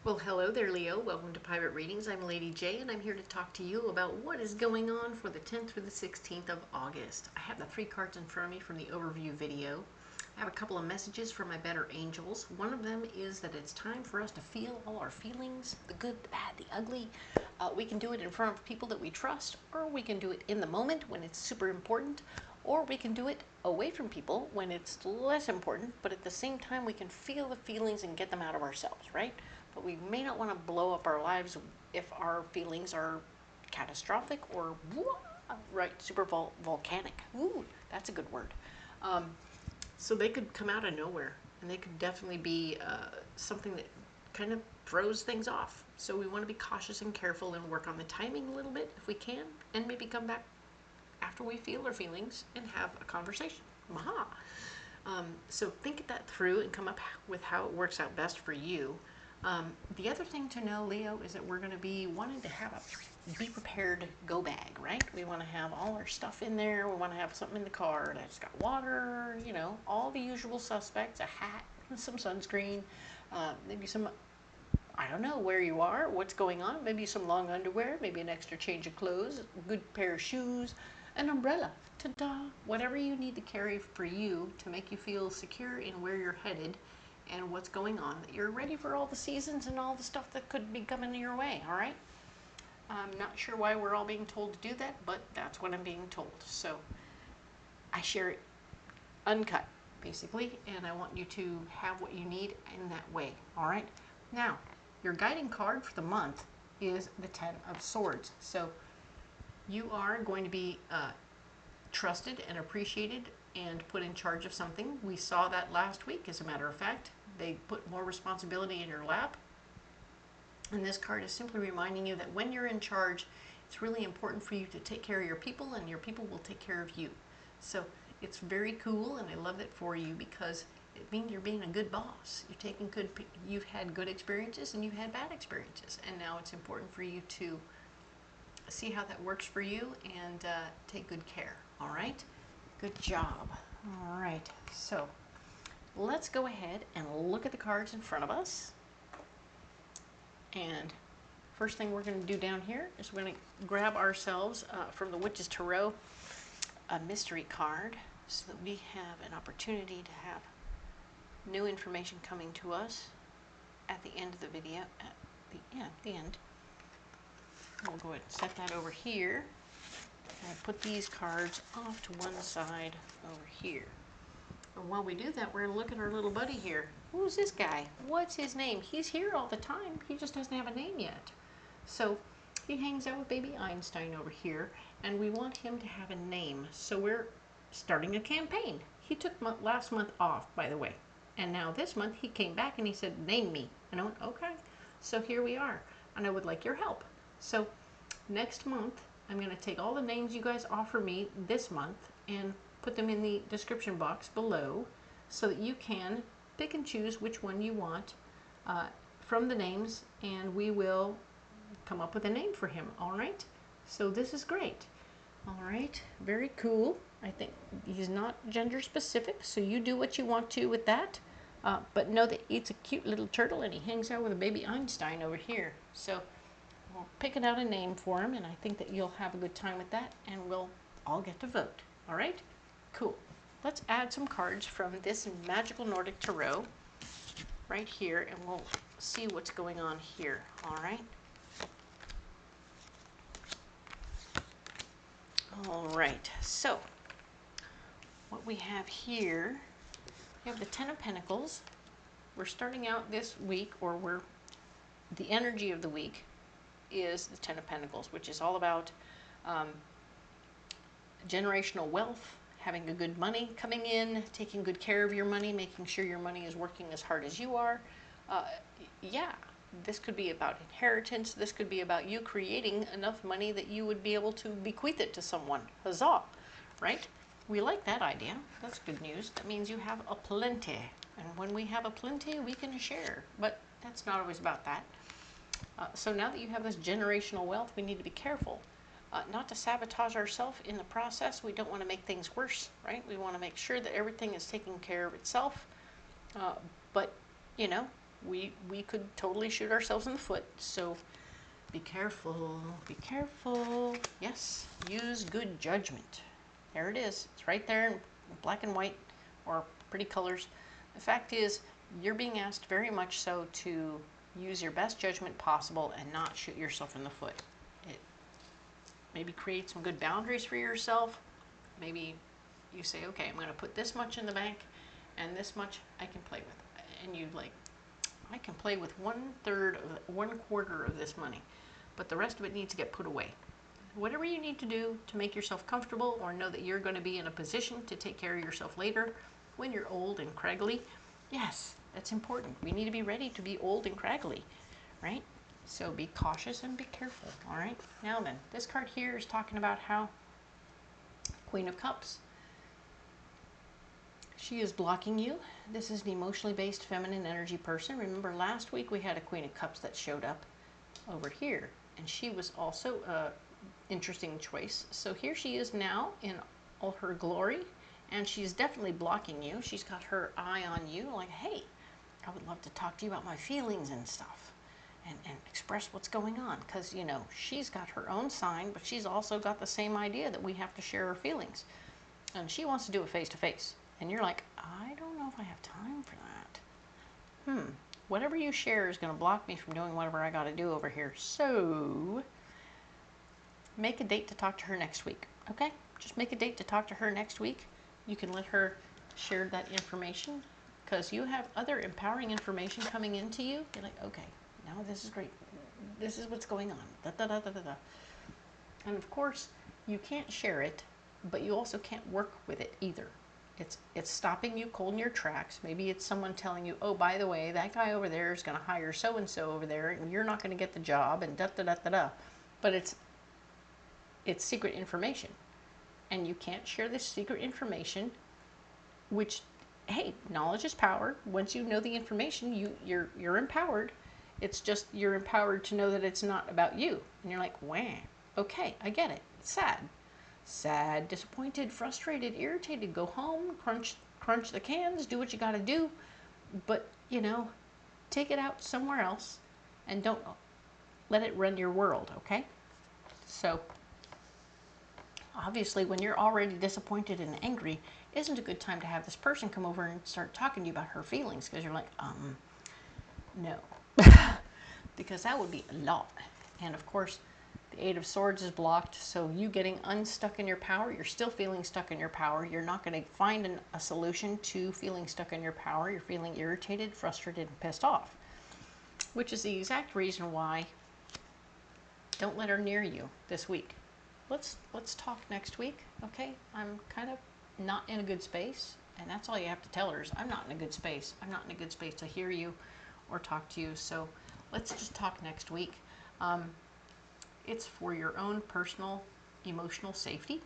Well, hello there, Leo. Welcome to Private Readings. I'm Lady J, and I'm here to talk to you about what is going on for the 10th through the 16th of August. I have the 3 cards in front of me from the overview video. I have a couple of messages from my better angels. One of them is that it's time for us to feel all our feelings, the good, the bad, the ugly. We can do it in front of people that we trust, or we can do it in the moment when it's super important, or we can do it away from people when it's less important, but at the same time we can feel the feelings and get them out of ourselves, right? But we may not want to blow up our lives if our feelings are catastrophic or right, super volcanic. Ooh, that's a good word. So they could come out of nowhere, and they could definitely be something that kind of throws things off. So we want to be cautious and careful and work on the timing a little bit if we can, and maybe come back after we feel our feelings and have a conversation. Maha! So think that through and come up with how it works out best for you. The other thing to know, Leo, is that we're going to be wanting to have a be prepared go bag, right? We want to have all our stuff in there. We want to have something in the car that's got water, you know, all the usual suspects, a hat, some sunscreen, maybe some, I don't know where you are, what's going on, maybe some long underwear, maybe an extra change of clothes, a good pair of shoes, an umbrella, ta-da, whatever you need to carry for you to make you feel secure in where you're headed and what's going on, that you're ready for all the seasons and all the stuff that could be coming your way, all right? I'm not sure why we're all being told to do that, but that's what I'm being told. So I share it uncut, basically, and I want you to have what you need in that way, all right? Now, your guiding card for the month is the 10 of Swords. So you are going to be trusted and appreciated and put in charge of something. We saw that last week, as a matter of fact. They put more responsibility in your lap. And this card is simply reminding you that when you're in charge, it's really important for you to take care of your people, and your people will take care of you. So it's very cool, and I love it for you because it means you're being a good boss. You're taking you've had good experiences and you've had bad experiences. And now it's important for you to see how that works for you and take good care, all right? Good job. All right, so let's go ahead and look at the cards in front of us. And first thing we're going to do down here is we're going to grab ourselves from the Witch's Tarot a mystery card so that we have an opportunity to have new information coming to us at the end of the video. At the end. We'll go ahead and set that over here. And put these cards off to one side over here. And while we do that, we're going to look at our little buddy here. Who's this guy? What's his name? He's here all the time. He just doesn't have a name yet. So he hangs out with baby Einstein over here, and we want him to have a name. So we're starting a campaign. He took last month off, by the way. And now this month he came back and he said, name me. And I went, okay. So here we are. And I would like your help. So next month, I'm going to take all the names you guys offer me this month and put them in the description box below so that you can pick and choose which one you want from the names, and we will come up with a name for him, all right? So this is great. All right, very cool. I think he's not gender specific, so you do what you want to with that. But know that it's a cute little turtle, and he hangs out with a baby Einstein over here. So we're picking out a name for him, and I think that you'll have a good time with that, and we'll all get to vote. All right? Cool. Let's add some cards from this magical Nordic tarot right here, and we'll see what's going on here. All right? All right. So what we have here, we have the 10 of Pentacles. We're starting out this week, or the energy of the week is the 10 of Pentacles, which is all about generational wealth, having a good money coming in, taking good care of your money, making sure your money is working as hard as you are. Yeah, this could be about inheritance. This could be about you creating enough money that you would be able to bequeath it to someone. Huzzah, right? We like that idea. That's good news. That means you have a plenty. And when we have a plenty, we can share. But that's not always about that. So now that you have this generational wealth, we need to be careful not to sabotage ourselves in the process. We don't want to make things worse, right? We want to make sure that everything is taking care of itself. But, you know, we could totally shoot ourselves in the foot. So be careful, be careful. Yes, use good judgment. There it is. It's right there in black and white or pretty colors. The fact is, you're being asked very much so to use your best judgment possible and not shoot yourself in the foot. It maybe create some good boundaries for yourself. Maybe you say, okay, I'm going to put this much in the bank and this much I can play with. And you like, I can play with 1/4 of this money, but the rest of it needs to get put away. Whatever you need to do to make yourself comfortable or know that you're going to be in a position to take care of yourself later when you're old and craggly. Yes, that's important. We need to be ready to be old and craggly, right? So be cautious and be careful, all right? Now then, this card here is talking about how Queen of Cups, she is blocking you. This is an emotionally based feminine energy person. Remember last week we had a Queen of Cups that showed up over here, and she was also an interesting choice. So here she is now in all her glory, and she's definitely blocking you. She's got her eye on you like, hey, I would love to talk to you about my feelings and stuff and express what's going on, because, you know, she's got her own sign, but she's also got the same idea that we have to share our feelings, and she wants to do it face to face. And you're like, I don't know if I have time for that. Whatever you share is going to block me from doing whatever I got to do over here. So make a date to talk to her next week, okay? Just make a date to talk to her next week. You can let her share that information, because you have other empowering information coming into you. You're like, okay, now this is great. This is what's going on. Da, da, da, da, da, da. And of course, you can't share it, but you also can't work with it either. It's stopping you cold in your tracks. Maybe it's someone telling you, oh, by the way, that guy over there is going to hire so-and-so over there, and you're not going to get the job, and da-da-da-da-da. But it's secret information. And you can't share this secret information, which, hey, knowledge is power. Once you know the information, you're empowered. It's just you're empowered to know that it's not about you. And you're like, wah, okay, I get it. It's sad. Sad, disappointed, frustrated, irritated. Go home, crunch the cans, do what you got to do. But, you know, take it out somewhere else and don't let it run your world, okay? So obviously, when you're already disappointed and angry, isn't a good time to have this person come over and start talking to you about her feelings, because you're like, no. Because that would be a lot. And of course, the Eight of Swords is blocked, so you getting unstuck in your power, you're still feeling stuck in your power. You're not going to find a solution to feeling stuck in your power. You're feeling irritated, frustrated, and pissed off, which is the exact reason why don't let her near you this week. Let's talk next week, okay? I'm kind of not in a good space, and that's all you have to tell her is, I'm not in a good space. I'm not in a good space to hear you or talk to you, so let's just talk next week. It's for your own personal emotional safety,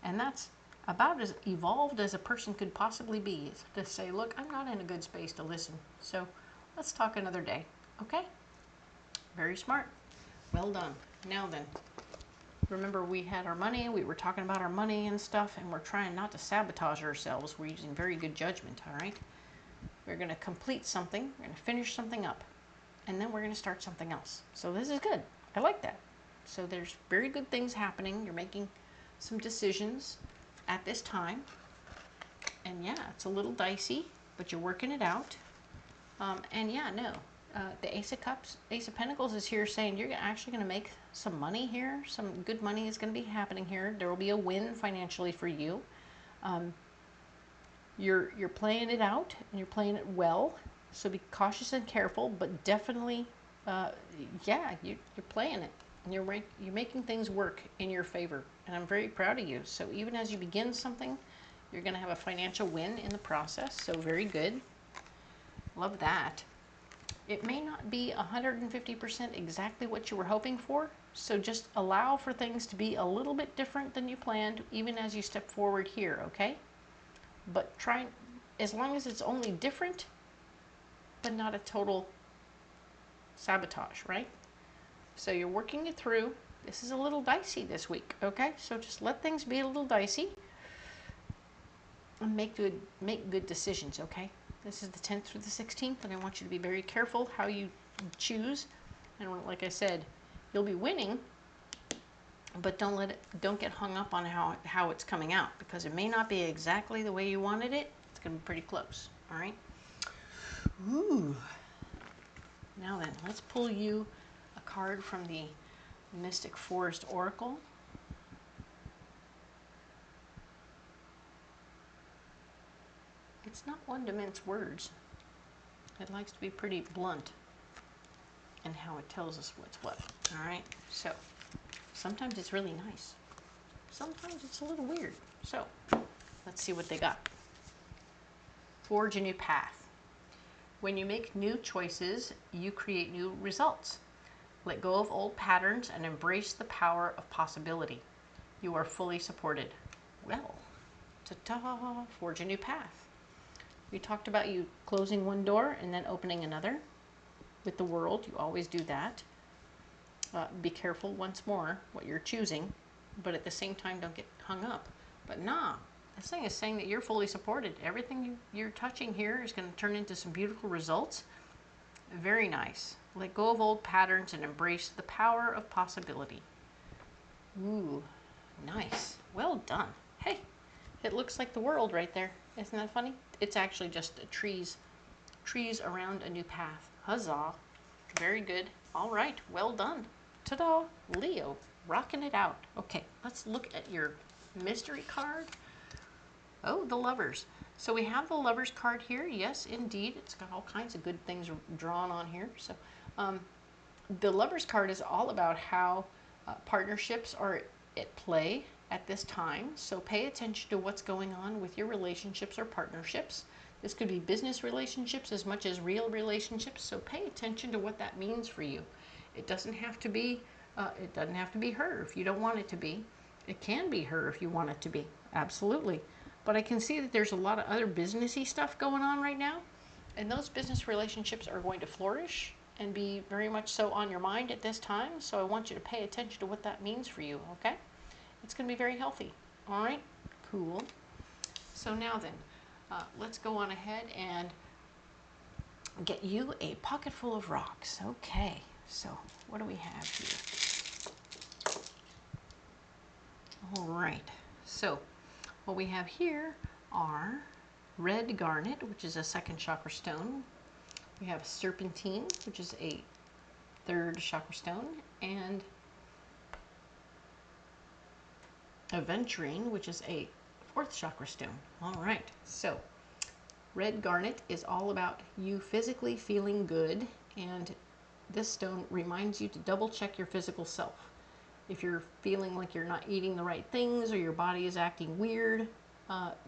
and that's about as evolved as a person could possibly be, is to say, look, I'm not in a good space to listen, so let's talk another day, okay? Very smart. Well done. Now then, remember we had our money, we were talking about our money and stuff, and we're trying not to sabotage ourselves. We're using very good judgment, all right? We're going to complete something, we're going to finish something up, and then we're going to start something else. So this is good. I like that. So there's very good things happening. You're making some decisions at this time. And yeah, it's a little dicey, but you're working it out. And yeah, no. The Ace of Cups, Ace of Pentacles is here saying you're actually going to make some money here. Some good money is going to be happening here. There will be a win financially for you. You're playing it out, and you're playing it well. So be cautious and careful, but definitely, yeah, you're playing it. And you're making things work in your favor. And I'm very proud of you. So even as you begin something, you're going to have a financial win in the process. So very good. Love that. It may not be 150% exactly what you were hoping for, so just allow for things to be a little bit different than you planned, even as you step forward here, okay? But try, as long as it's only different, but not a total sabotage, right? So you're working it through. This is a little dicey this week, okay? So just let things be a little dicey and make good decisions, okay? This is the 10th through the 16th, and I want you to be very careful how you choose. And like I said, you'll be winning, but don't get hung up on how it's coming out, because it may not be exactly the way you wanted it. It's going to be pretty close. All right. Ooh. Now then, let's pull you a card from the Mystic Forest Oracle. It's not one to mince words. It likes to be pretty blunt in how it tells us what's what. All right. So sometimes it's really nice. Sometimes it's a little weird. So let's see what they got. Forge a new path. When you make new choices, you create new results. Let go of old patterns and embrace the power of possibility. You are fully supported. Well, ta-ta, forge a new path. We talked about you closing one door and then opening another. With the world, you always do that. Be careful once more what you're choosing, but at the same time, don't get hung up. But nah, this thing is saying that you're fully supported. Everything you're touching here is going to turn into some beautiful results. Very nice. Let go of old patterns and embrace the power of possibility. Ooh, nice. Well done. Hey, it looks like the world right there. Isn't that funny? It's actually just trees around a new path. Huzzah. Very good. All right, well done. Ta-da, Leo, rocking it out. Okay, let's look at your mystery card. Oh, the Lovers. So we have the Lovers card here. Yes, indeed. It's got all kinds of good things drawn on here. So the Lovers card is all about how partnerships are at play at this time. So pay attention to what's going on with your relationships or partnerships. This could be business relationships as much as real relationships. So pay attention to what that means for you. It doesn't have to be her if you don't want it to be. It can be her if you want it to be. Absolutely. But I can see that there's a lot of other businessy stuff going on right now. And those business relationships are going to flourish and be very much so on your mind at this time. So I want you to pay attention to what that means for you, okay? It's going to be very healthy. All right? Cool. So now then, let's go on ahead and get you a pocket full of rocks. Okay, so what do we have here? All right, so what we have here are red garnet, which is a 2nd chakra stone. We have serpentine, which is a 3rd chakra stone, and aventurine, which is a 4th chakra stone. All right, so red garnet is all about you physically feeling good, and this stone reminds you to double check your physical self. If you're feeling like you're not eating the right things or your body is acting weird,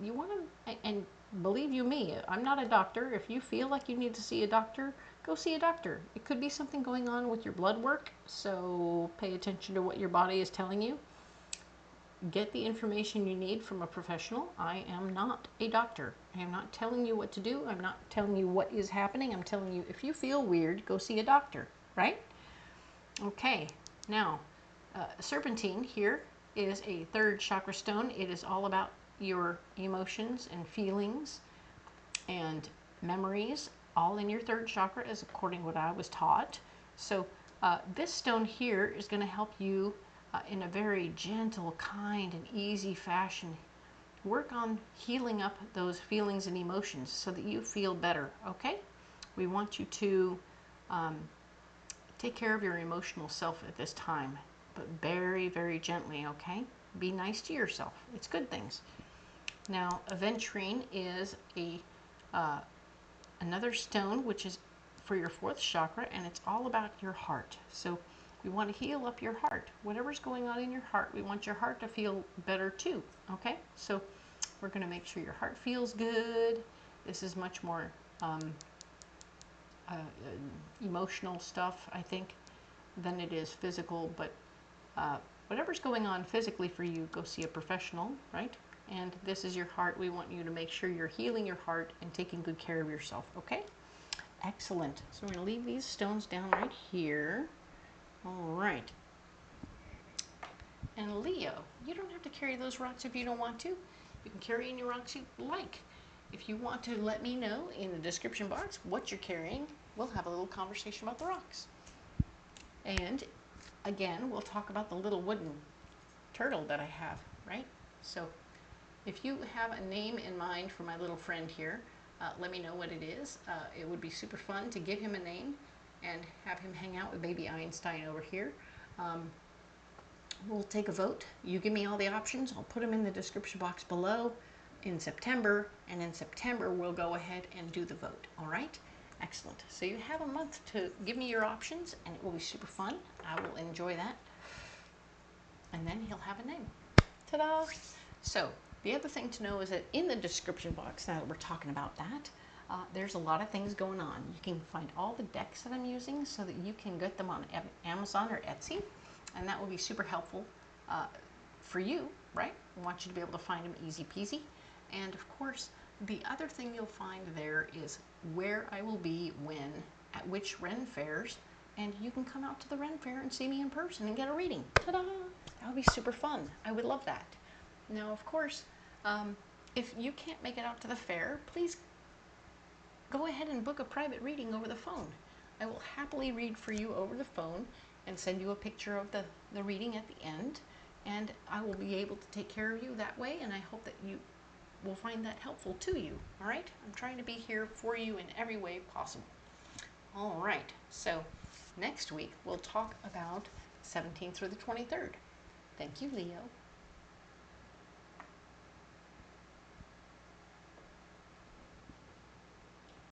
you want to, and believe you me, I'm not a doctor. If you feel like you need to see a doctor, go see a doctor. It could be something going on with your blood work, so pay attention to what your body is telling you. Get the information you need from a professional. I am not a doctor. I am not telling you what to do. I'm not telling you what is happening. I'm telling you, if you feel weird, go see a doctor, right? Okay, now, serpentine here is a 3rd chakra stone. It is all about your emotions and feelings and memories, all in your 3rd chakra, as according to what I was taught. So this stone here is going to help you in a very gentle, kind, and easy fashion work on healing up those feelings and emotions so that you feel better, okay? We want you to take care of your emotional self at this time, but very, very gently, okay? Be nice to yourself. It's good things. Now, aventurine is another stone which is for your 4th chakra, and it's all about your heart. So we want to heal up your heart. Whatever's going on in your heart, we want your heart to feel better too, okay? So we're going to make sure your heart feels good. This is much more emotional stuff, I think, than it is physical, but whatever's going on physically for you, go see a professional, right? And this is your heart. We want you to make sure you're healing your heart and taking good care of yourself, okay? Excellent. So we're going to leave these stones down right here. All right. And Leo, you don't have to carry those rocks if you don't want to. You can carry any rocks you like. if you want to let me know in the description box what you're carrying, we'll have a little conversation about the rocks. And again, we'll talk about the little wooden turtle that I have, right? So if you have a name in mind for my little friend here, let me know what it is. It would be super fun to give him a name and have him hang out with baby Einstein over here. We'll take a vote. You give me all the options. I'll put them in the description box below in September, and in September we'll go ahead and do the vote. All right? Excellent. So you have a month to give me your options, and it will be super fun. I will enjoy that. And then he'll have a name. Ta-da! So the other thing to know is that in the description box, now that we're talking about that, there's a lot of things going on. You can find all the decks that I'm using so that you can get them on Amazon or Etsy, and that will be super helpful for you, right? I want you to be able to find them easy peasy. And of course, the other thing you'll find there is where I will be when, at which Ren fairs, and you can come out to the Ren fair and see me in person and get a reading. Ta-da! That would be super fun. I would love that. Now, of course, if you can't make it out to the fair, please go ahead and book a private reading over the phone. I will happily read for you over the phone and send you a picture of the reading at the end, and I will be able to take care of you that way, and I hope that you will find that helpful to you. All right? I'm trying to be here for you in every way possible. All right, so next week we'll talk about 17th through the 23rd. Thank you, Leo.